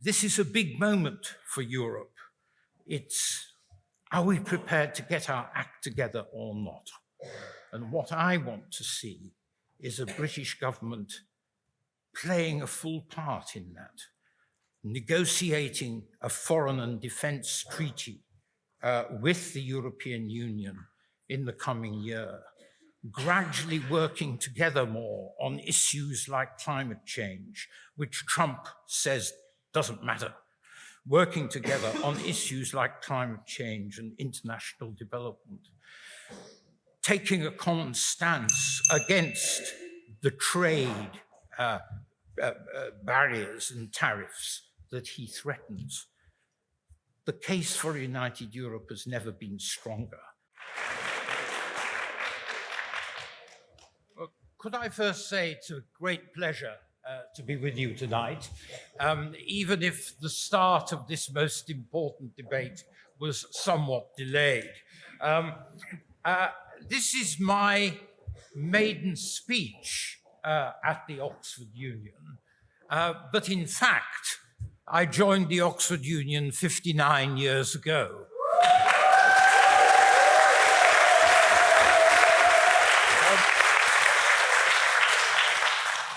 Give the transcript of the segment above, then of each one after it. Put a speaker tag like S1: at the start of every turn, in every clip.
S1: This is a big moment for Europe. It's, are we prepared to get our act together or not? And what I want to see is a British government playing a full part in that, negotiating a foreign and defence treaty with the European Union in the coming year, gradually working together more on issues like climate change, which Trump says doesn't matter, working together on issues like climate change and international development, taking a common stance against the trade barriers and tariffs that he threatens. The case for a united Europe has never been stronger. Well, could I first say it's a great pleasure to be with you tonight, even if the start of this most important debate was somewhat delayed. This is my maiden speech at the Oxford Union, but in fact, I joined the Oxford Union 59 years ago.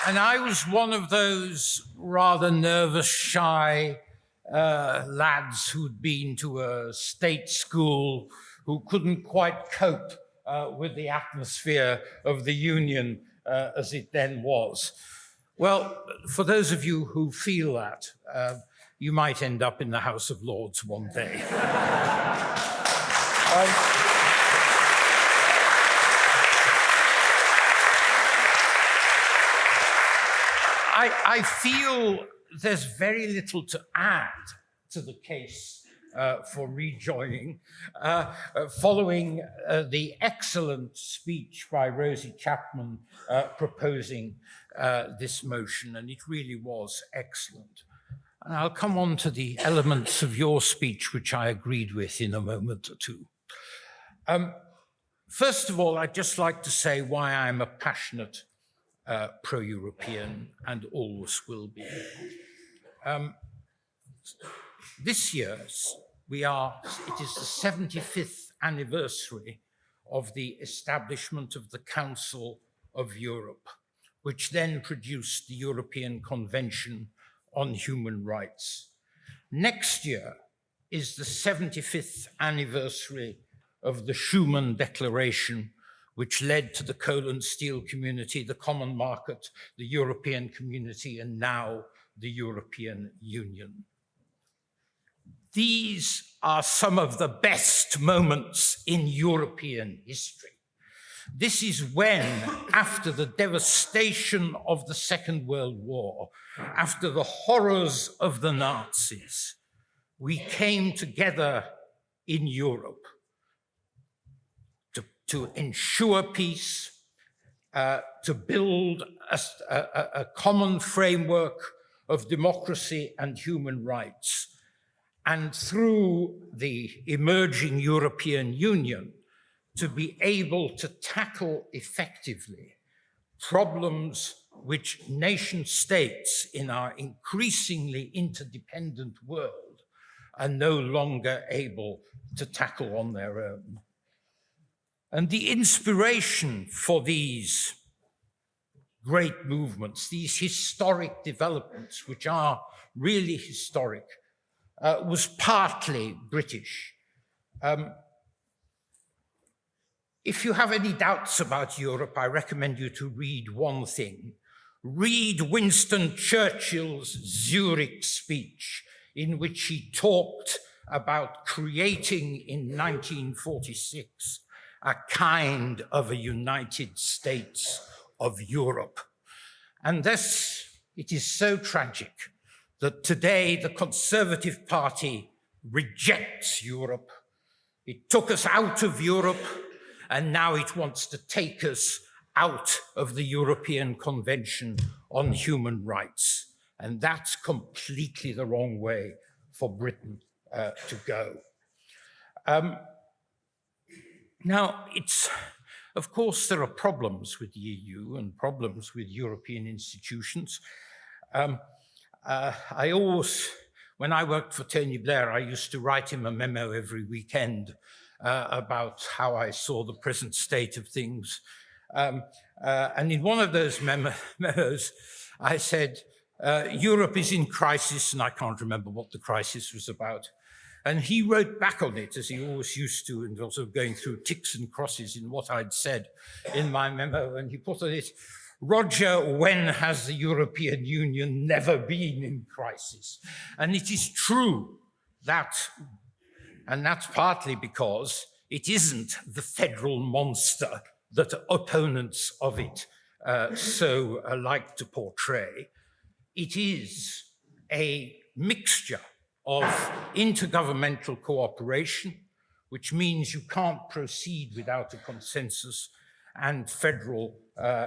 S1: And I was one of those rather nervous, shy lads who'd been to a state school who couldn't quite cope with the atmosphere of the Union as it then was. Well, for those of you who feel that, you might end up in the House of Lords one day. I feel there's very little to add to the case for rejoining, following the excellent speech by Rosie Chapman proposing this motion, and it really was excellent. And I'll come on to the elements of your speech, which I agreed with in a moment or two. First of all, I'd just like to say why I'm a passionate pro-European and always will be. This year, it is the 75th anniversary of the establishment of the Council of Europe, which then produced the European Convention on Human Rights. Next year is the 75th anniversary of the Schuman Declaration, which led to the coal and steel community, the common market, the European community, and now the European Union. These are some of the best moments in European history. This is when, after the devastation of the Second World War, after the horrors of the Nazis, we came together in Europe to ensure peace, to build a common framework of democracy and human rights, and through the emerging European Union, to be able to tackle effectively problems which nation states in our increasingly interdependent world are no longer able to tackle on their own. And the inspiration for these great movements, these historic developments, which are really historic, was partly British. If you have any doubts about Europe, I recommend you to read one thing. Read Winston Churchill's Zurich speech, in which he talked about creating in 1946 a kind of a United States of Europe. And thus, it is so tragic that today the Conservative Party rejects Europe. It took us out of Europe, and now it wants to take us out of the European Convention on Human Rights. And that's completely the wrong way for Britain to go. Now, of course, there are problems with the EU and problems with European institutions. I always When I worked for Tony Blair, I used to write him a memo every weekend about how I saw the present state of things. And in one of those memos, I said, Europe is in crisis, and I can't remember what the crisis was about. And he wrote back on it, as he always used to, and also going through ticks and crosses in what I'd said in my memo. And he put on it, Roger, when has the European Union never been in crisis? And it is true that, and that's partly because it isn't the federal monster that opponents of it so like to portray. It is a mixture of intergovernmental cooperation, which means you can't proceed without a consensus, and federal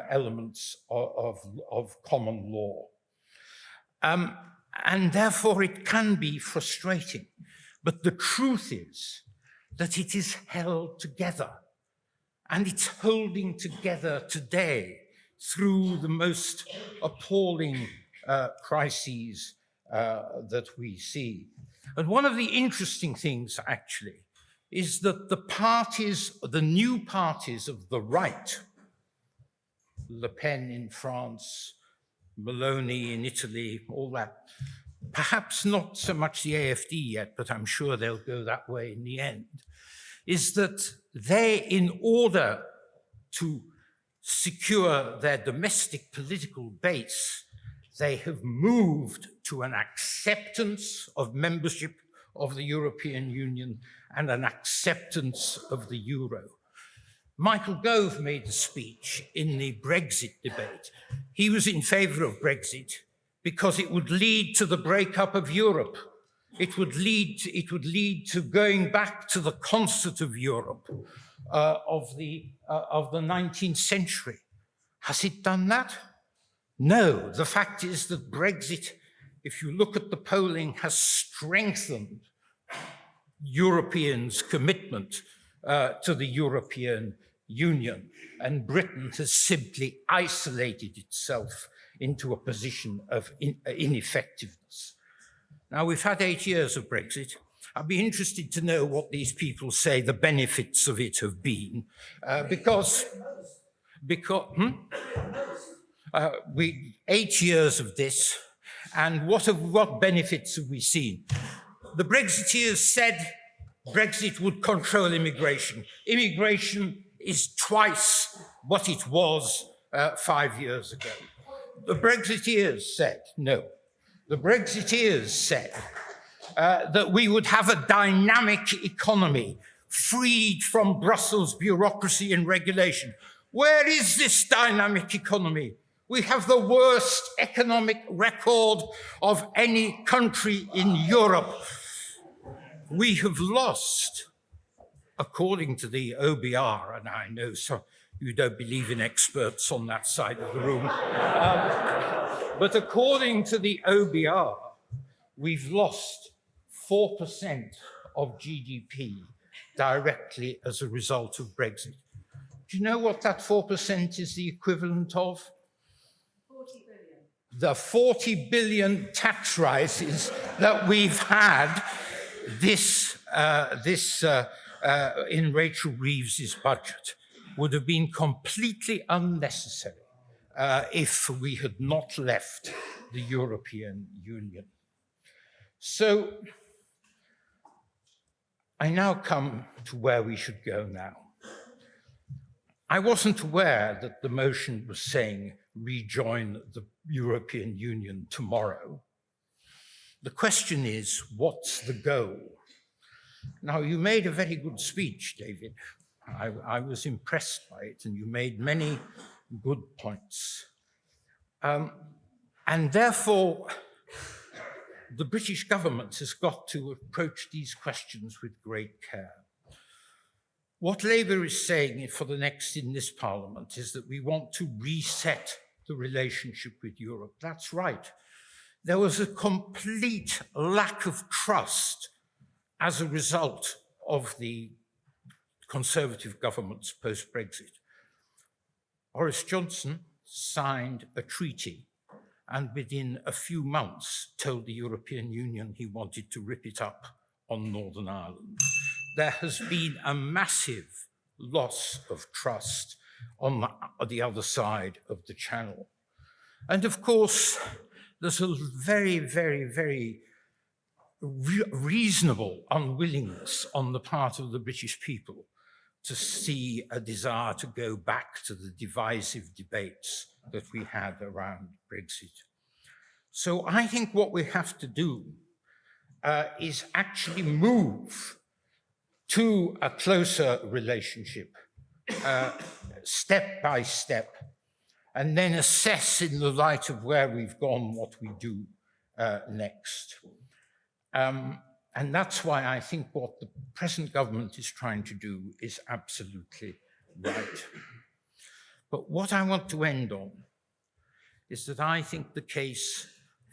S1: elements of common law. And therefore it can be frustrating. But the truth is that it is held together, and it's holding together today through the most appalling crises that we see. And one of the interesting things, actually, is that the parties, the new parties of the right, Le Pen in France, Meloni in Italy, all that, perhaps not so much the AfD yet, but I'm sure they'll go that way in the end, is that they, in order to secure their domestic political base, they have moved to an acceptance of membership of the European Union and an acceptance of the euro. Michael Gove made a speech in the Brexit debate. He was in favor of Brexit because it would lead to the breakup of Europe. It would lead to going back to the concert of Europe of the 19th century. Has it done that? No. The fact is that Brexit, if you look at the polling, has strengthened Europeans' commitment to the European Union, and Britain has simply isolated itself into a position of ineffectiveness. Now, we've had 8 years of Brexit. I'd be interested to know what these people say the benefits of it have been, because 8 years of this, and what benefits have we seen? The Brexiteers said Brexit would control immigration. Immigration is twice what it was 5 years ago. The Brexiteers said no. The Brexiteers said that we would have a dynamic economy freed from Brussels bureaucracy and regulation. Where is this dynamic economy? We have the worst economic record of any country in Europe. We have lost, according to the OBR, and I know so you don't believe in experts on that side of the room, but according to the OBR, we've lost 4% of GDP directly as a result of Brexit. Do you know what that 4% is the equivalent of?
S2: 40 billion.
S1: The 40 billion tax rises that we've had in Rachel Reeves's budget would have been completely unnecessary if we had not left the European Union. So I now come to where we should go now. I wasn't aware that the motion was saying rejoin the European Union tomorrow. The question is, what's the goal? Now, you made a very good speech, David. I was impressed by it, and you made many good points. And therefore, the British government has got to approach these questions with great care. What Labour is saying for the next in this Parliament is that we want to reset the relationship with Europe. That's right. There was a complete lack of trust as a result of the Conservative government's post-Brexit. Boris Johnson signed a treaty and within a few months told the European Union he wanted to rip it up on Northern Ireland. There has been a massive loss of trust on the other side of the Channel. And of course, there's a very, very, very reasonable unwillingness on the part of the British people to see a desire to go back to the divisive debates that we had around Brexit. So I think what we have to do is actually move to a closer relationship, step by step, and then assess in the light of where we've gone what we do next. And that's why I think what the present government is trying to do is absolutely right. But what I want to end on is that I think the case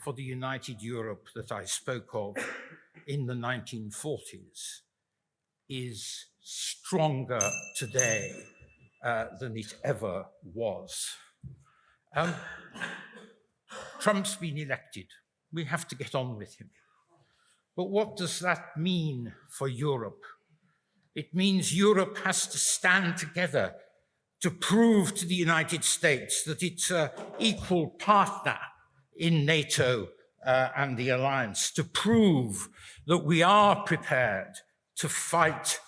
S1: for the united Europe that I spoke of in the 1940s is stronger today than it ever was. Trump's been elected. We have to get on with him. But what does that mean for Europe? It means Europe has to stand together to prove to the United States that it's an equal partner in NATO and the alliance, to prove that we are prepared to fight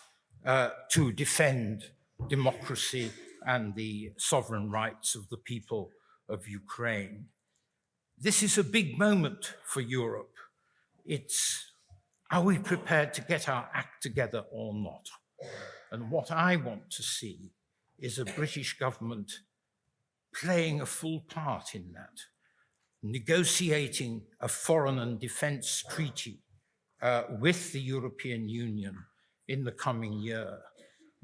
S1: to defend democracy and the sovereign rights of the people of Ukraine. This is a big moment for Europe. It's, are we prepared to get our act together or not? And what I want to see is a British government playing a full part in that, negotiating a foreign and defence treaty with the European Union in the coming year,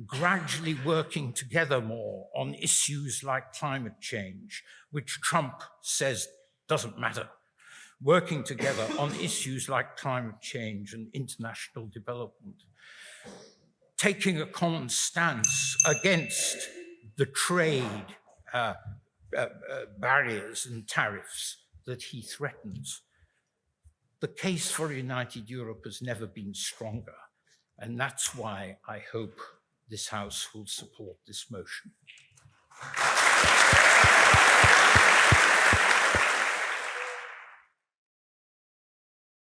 S1: gradually working together more on issues like climate change, which Trump says doesn't matter, working together on issues like climate change and international development, taking a common stance against the trade barriers and tariffs that he threatens. The case for a united Europe has never been stronger, and that's why I hope this House will support this motion.